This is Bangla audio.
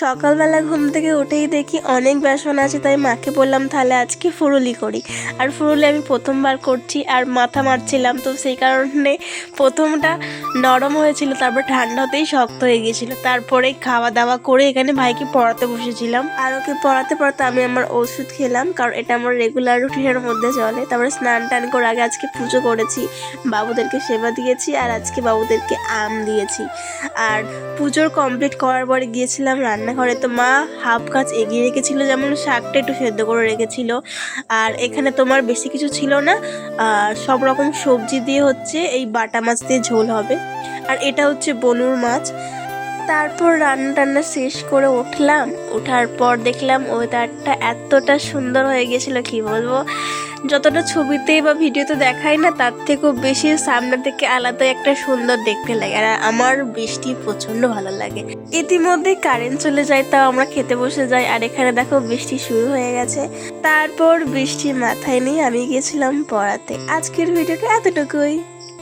সকালবেলা ঘুম থেকে উঠেই দেখি অনেক বেসন আছে, তাই মাকে বললাম তাহলে আজকে ফুরুলি করি। আর ফুরুলি আমি প্রথমবার করছি আর মাথা মারছিলাম, তো সেই কারণে প্রথমটা নরম হয়েছিল, তারপর ঠান্ডা হতেই শক্ত হয়ে গিয়েছিলো। তারপরে খাওয়া দাওয়া করে এখানে ভাইকে পড়াতে বসেছিলাম, আর ওকে পড়াতে পড়াতে আমি আমার ওষুধ খেলাম, কারণ এটা আমার রেগুলার রুটিনের মধ্যে চলে। তারপরে স্নান টান করে আগে আজকে পুজো করেছি, বাবুদেরকে সেবা দিয়েছি, আর আজকে বাবুদেরকে আম দিয়েছি। আর পুজোর কমপ্লিট করার পরে গিয়েছিলাম রান্নাঘরে, তো মা হাফ কাজ এগিয়ে রেখেছিল, যেমন শাকটা একটু সেদ্ধ করে রেখেছিল। আর এখানে তোমার বেশি কিছু ছিল না, সব রকম সবজি দিয়ে হচ্ছে এই বাটা মাছ দিয়ে ঝোল হবে, আর এটা হচ্ছে বনুর মাছ। তারপর রান্না টান্না শেষ করে উঠলাম, ওঠার পর দেখলাম ওয়েদারটা এতটা সুন্দর হয়ে গেছিলো কি বলবো, যতটা ছবিতে বা ভিডিওতে দেখায় না তার থেকেও বেশি সামনে থেকে আলাদা একটা সুন্দর দেখতে লাগে। আর আমার বৃষ্টি প্রচণ্ড ভালো লাগে। ইতিমধ্যে কারেন্ট চলে যায়, তাও আমরা খেতে বসে যাই, আর এখানে দেখো বৃষ্টি শুরু হয়ে গেছে। তারপর বৃষ্টি মাথায় নিয়ে আমি গেছিলাম পড়াতে। আজকের ভিডিওটা এতটুকুই।